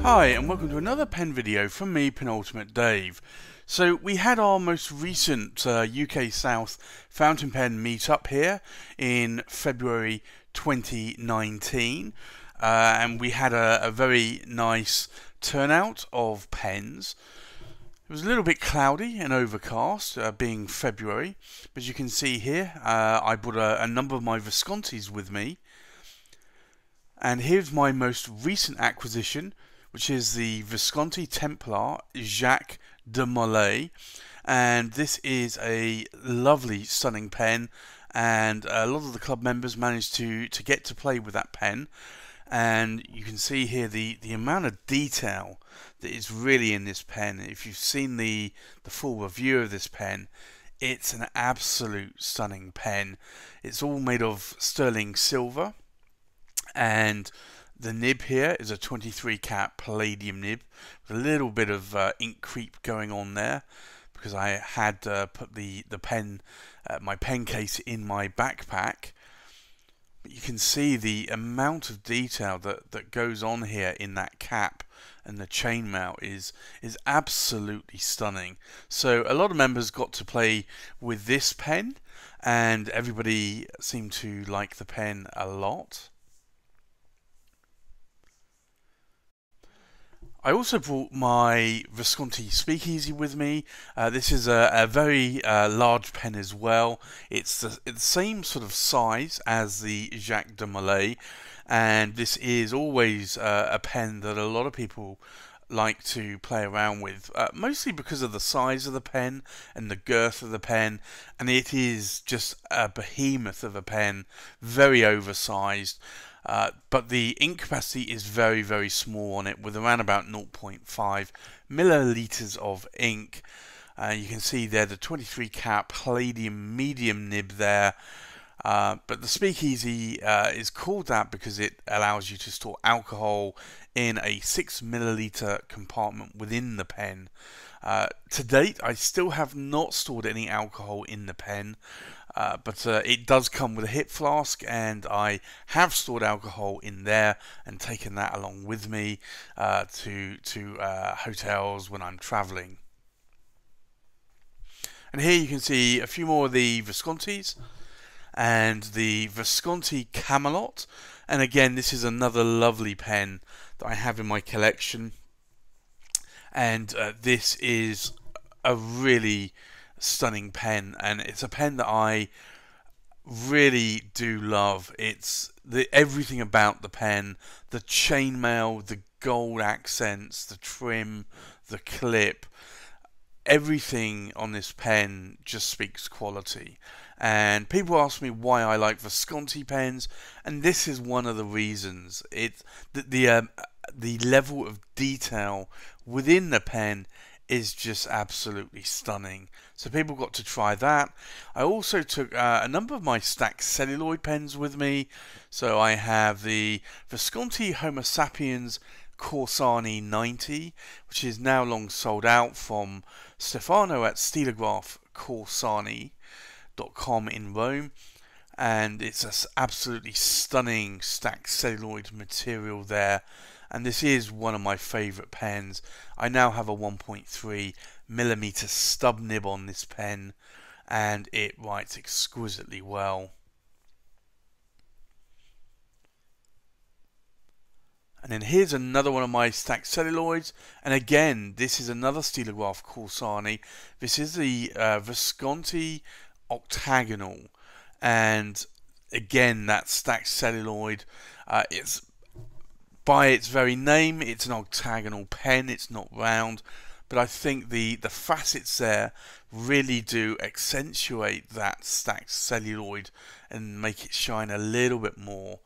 Hi and welcome to another pen video from me, Penultimate Dave. So we had our most recent UK South fountain pen meetup here in February 2019 and we had a very nice turnout of pens. It was a little bit cloudy and overcast, being February, but you can see here I brought a number of my Viscontis with me. And here's my most recent acquisition, which is the Visconti Templar Jacques de Molay. And this is a lovely, stunning pen, and a lot of the club members managed to get to play with that pen. And you can see here the amount of detail that is really in this pen. If you've seen the full review of this pen, it's an absolute stunning pen. It's all made of sterling silver, and the nib here is a 23 cat palladium nib with a little bit of ink creep going on there, because I had put the pen, my pen case, in my backpack. But you can see the amount of detail that goes on here in that cap, and the chainmail is absolutely stunning. So a lot of members got to play with this pen, and everybody seemed to like the pen a lot. I also brought my Visconti Speakeasy with me. This is a very large pen as well. It's the same sort of size as the Jacques de Molay, and this is always a pen that a lot of people like to play around with, mostly because of the size of the pen and the girth of the pen, and it is just a behemoth of a pen, very oversized. But the ink capacity is very, very small on it, with around about 0.5 milliliters of ink. You can see there the 23 cat palladium medium nib there. But the Speakeasy is called that because it allows you to store alcohol in a 6 milliliter compartment within the pen. To date, I still have not stored any alcohol in the pen, but it does come with a hip flask, and I have stored alcohol in there and taken that along with me to hotels when I'm traveling. And here you can see a few more of the Viscontis and the Visconti Camelot. And again, this is another lovely pen that I have in my collection, and this is a really stunning pen, and it's a pen that I really do love. It's everything about the pen, the chainmail, the gold accents, the trim, the clip, everything on this pen just speaks quality. And people ask me why I like Visconti pens, and this is one of the reasons. It's the level of detail within the pen is just absolutely stunning. So people got to try that. I also took a number of my stacked celluloid pens with me. So I have the Visconti Homo Sapiens Corsani 90, which is now long sold out, from Stefano at stilograph.corsani.com in Rome, and it's an absolutely stunning stacked celluloid material there. And this is one of my favourite pens. I now have a 1.3 millimeter stub nib on this pen, and it writes exquisitely well. And then here's another one of my stacked celluloids, and again, this is another Stilograph Corsani. This is the Visconti Octagonal, and again, that stacked celluloid. It's, by its very name, it's an octagonal pen. It's not round, but I think the facets there really do accentuate that stacked celluloid and make it shine a little bit more.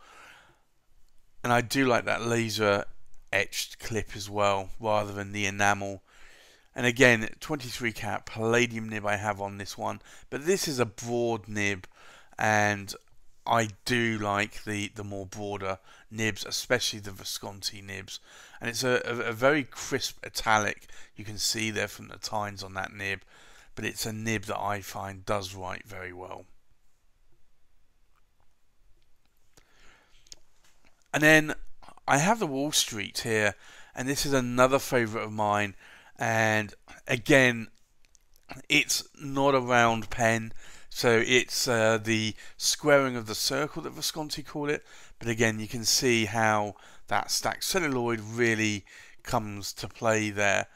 And I do like that laser etched clip as well, rather than the enamel. And again, 23 cat palladium nib I have on this one, but this is a broad nib, and I do like the more broader nibs, especially the Visconti nibs. And it's a very crisp italic. You can see there from the tines on that nib, but it's a nib that I find does write very well. And then I have the Wall Street here, And this is another favourite of mine, and again, it's not a round pen, so it's the squaring of the circle that Visconti call it, but again you can see how that stacked celluloid really comes to play there.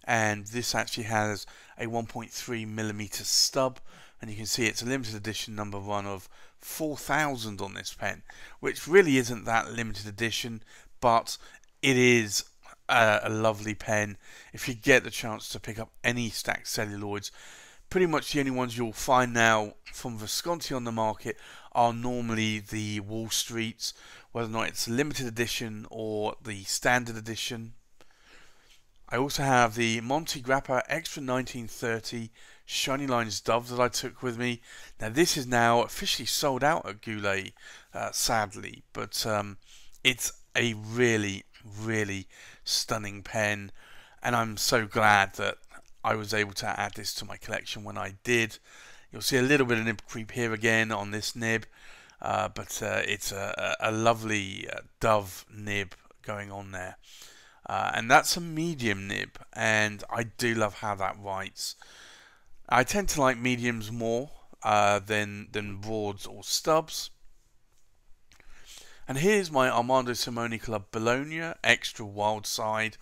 And this actually has a 1.3mm stub, and you can see it's a limited edition number one of 4,000 on this pen, which really isn't that limited edition, but it is a lovely pen. If you get the chance to pick up any stacked celluloids, pretty much the only ones you'll find now from Visconti on the market are normally the Wall Streets, whether or not it's limited edition or the standard edition. I also have the Monte Grappa Extra 1930 Shiny Lines Dove that I took with me. Now this is now officially sold out at Goulet, sadly, but it's a really stunning pen, and I'm so glad that I was able to add this to my collection when I did. You'll see a little bit of nib creep here again on this nib, but it's a lovely dove nib going on there. And that's a medium nib, and I do love how that writes. I tend to like mediums more than broads or stubs. And here's my Armando Simoni Club Bologna Extra Wild Side.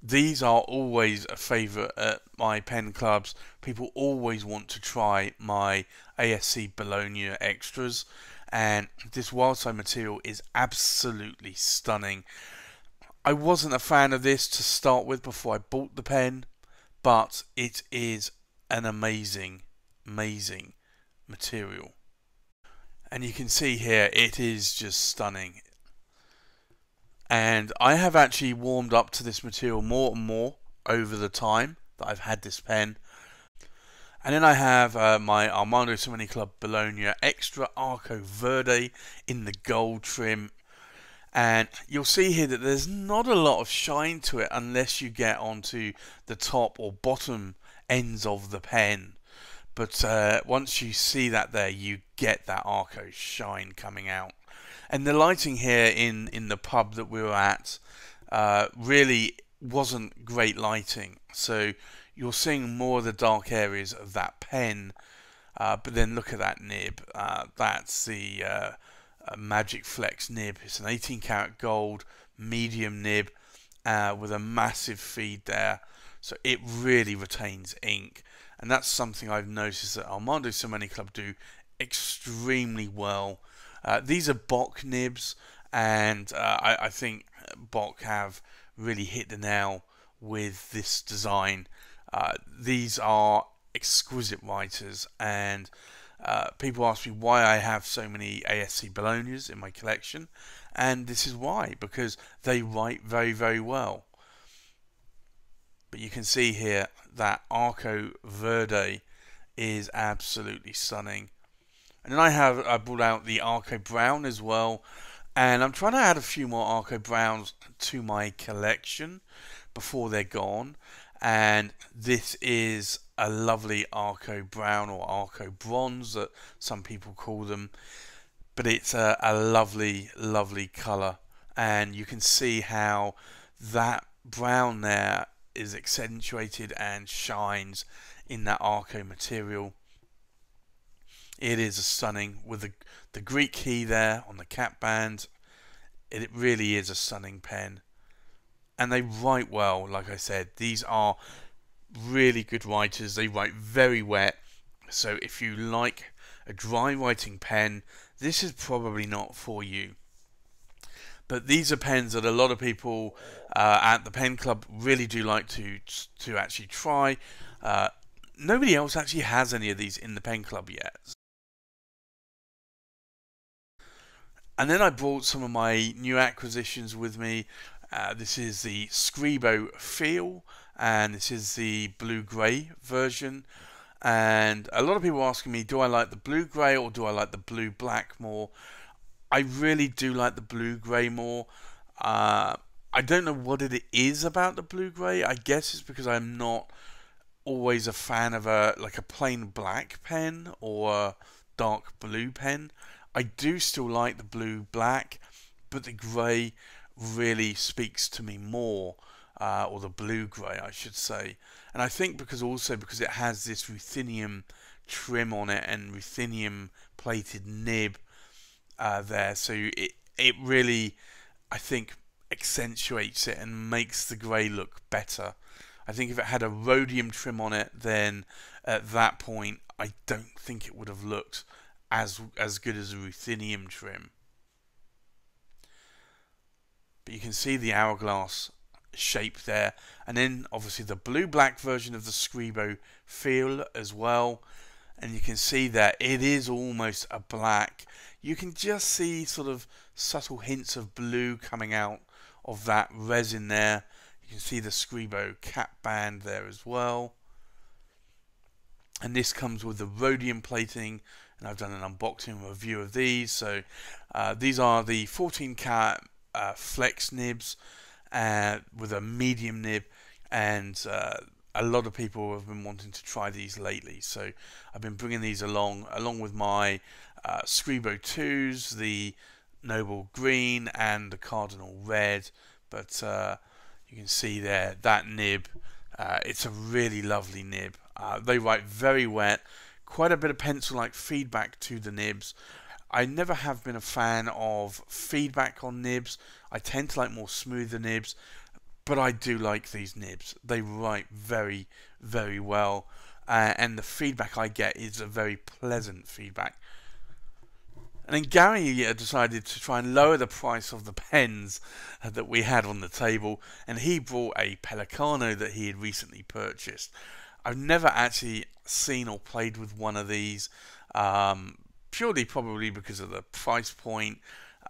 These are always a favourite at my pen clubs. People always want to try my ASC Bologna Extras, and this wild side material is absolutely stunning. I wasn't a fan of this to start with before I bought the pen, but it is an amazing material. And you can see here, it is just stunning. And I have actually warmed up to this material more and more over the time that I've had this pen. And then I have my Armando Simoni Club Bologna Extra Arco Verde in the gold trim. And you'll see here that there's not a lot of shine to it unless you get onto the top or bottom ends of the pen. But once you see that there, you get that Arco shine coming out. And the lighting here in the pub that we were at really wasn't great lighting. So you're seeing more of the dark areas of that pen. But then look at that nib. That's the Magic Flex nib. It's an 18 karat gold medium nib with a massive feed there. So it really retains ink. And that's something I've noticed that Armando Simoni Club do extremely well. These are Bock nibs, and I think Bock have really hit the nail with this design. These are exquisite writers, and people ask me why I have so many ASC Bolognas in my collection, and this is why, because they write very well. But you can see here that Arco Verde is absolutely stunning. And then I brought out the Arco Brown as well, and I'm trying to add a few more Arco Browns to my collection before they're gone. And this is a lovely Arco Brown, or Arco Bronze that some people call them, but it's a lovely colour, and you can see how that brown there is accentuated and shines in that Arco material. It is a stunning, with the Greek key there on the cap band. It really is a stunning pen, and they write well. Like I said, these are really good writers. They write very wet, so if you like a dry writing pen, this is probably not for you. But these are pens that a lot of people at the pen club really do like to actually try. Nobody else actually has any of these in the pen club yet. And then I brought some of my new acquisitions with me. This is the Scribo Feel, and this is the blue-grey version. And a lot of people are asking me, do I like the blue-grey or do I like the blue-black more? I really do like the blue-grey more. I don't know what it is about the blue-grey. I guess it's because I'm not always a fan of a plain black pen or a dark blue pen. I do still like the blue-black, but the grey really speaks to me more, or the blue grey I should say. And I think because it has this ruthenium trim on it and ruthenium plated nib there, so it really, I think, accentuates it and makes the grey look better. I think if it had a rhodium trim on it, then at that point I don't think it would have looked as good as a ruthenium trim. But you can see the hourglass shape there, and then obviously the blue-black version of the Scribo feel as well, and you can see that it is almost a black. You can just see sort of subtle hints of blue coming out of that resin there. You can see the Scribo cap band there as well, and this comes with the rhodium plating, and I've done an unboxing review of these. So these are the 14 karat flex nibs with a medium nib, and a lot of people have been wanting to try these lately, so I've been bringing these along with my Scribo 2s, the Noble Green and the Cardinal Red. But you can see there that nib, it's a really lovely nib. They write very wet, quite a bit of pencil-like feedback to the nibs. I never have been a fan of feedback on nibs. I tend to like more smoother nibs, but I do like these nibs. They write very, very well, and the feedback I get is a very pleasant feedback. And then Gary decided to try and lower the price of the pens that we had on the table, and he brought a Pelicano that he had recently purchased. I've never actually seen or played with one of these, purely probably because of the price point,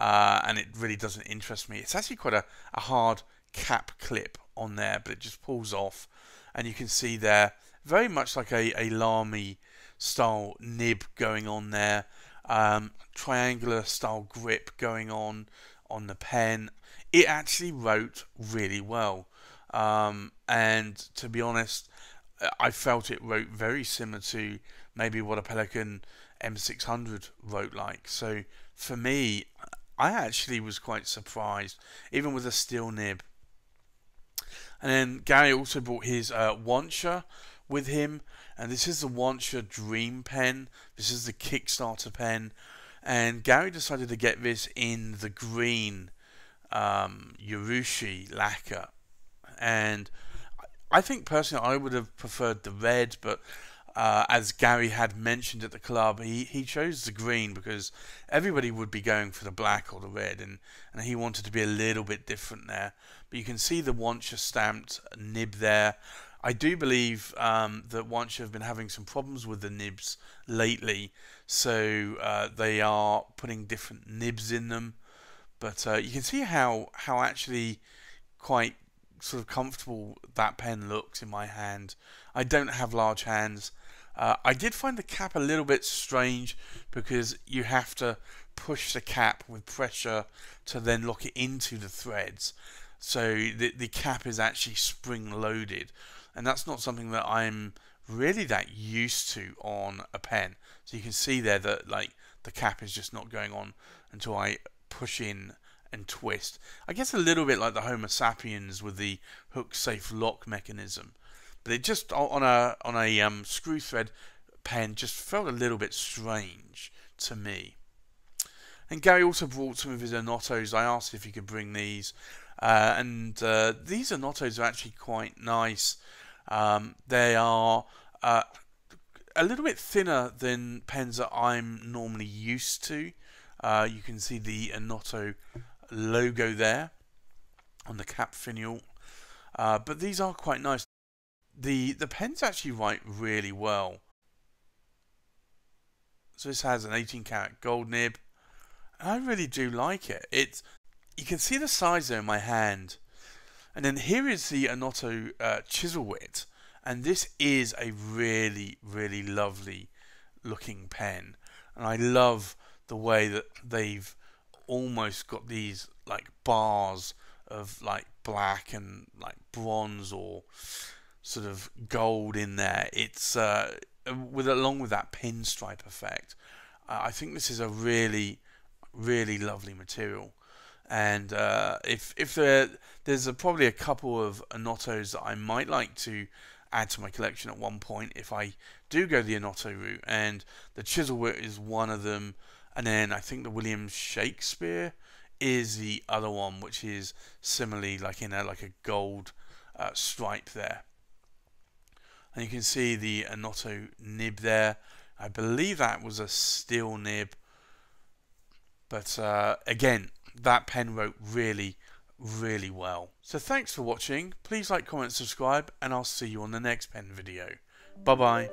and it really doesn't interest me. It's actually quite a hard cap clip on there, but it just pulls off, and you can see there very much like a Lamy style nib going on there, triangular style grip going on the pen. It actually wrote really well, and to be honest, I felt it wrote very similar to maybe what a Pelikan M600 wrote like. So for me, I actually was quite surprised, even with a steel nib. And then Gary also brought his Wancha with him, and this is the Wancha Dream pen. This is the Kickstarter pen, and Gary decided to get this in the green Urushi lacquer, and I think personally I would have preferred the red, but as Gary had mentioned at the club, he chose the green because everybody would be going for the black or the red, and he wanted to be a little bit different there. But you can see the Wancha stamped nib there. I do believe that Wancha have been having some problems with the nibs lately, so they are putting different nibs in them. But you can see how actually quite sort of comfortable that pen looks in my hand. I don't have large hands. I did find the cap a little bit strange because you have to push the cap with pressure to then lock it into the threads. So the cap is actually spring loaded, and that's not something that I'm really that used to on a pen. So you can see there that like the cap is just not going on until I push in and twist. I guess a little bit like the Homo sapiens with the hook safe lock mechanism, but it just on a screw thread pen just felt a little bit strange to me. And Gary also brought some of his Anottos. I asked if he could bring these, and these Anottos are actually quite nice. They are a little bit thinner than pens that I'm normally used to. You can see the Anotto logo there on the cap finial, but these are quite nice. The pens actually write really well. So this has an 18 karat gold nib, and I really do like it. You can see the size there in my hand, and then here is the Anotto chisel wit, and this is a really, really lovely looking pen, and I love the way that they've almost got these like bars of like black and like bronze or sort of gold in there. It's along with that pinstripe effect. I think this is a really, really lovely material. And if there's probably a couple of Anottos that I might like to add to my collection at one point if I do go the Anotto route, and the Chiselwhip is one of them, and then I think the William Shakespeare is the other one, which is similarly like in a gold stripe there. And you can see the Anotto nib there. I believe that was a steel nib, but again, that pen wrote really well. So thanks for watching. Please like, comment, subscribe, and I'll see you on the next pen video. Bye bye.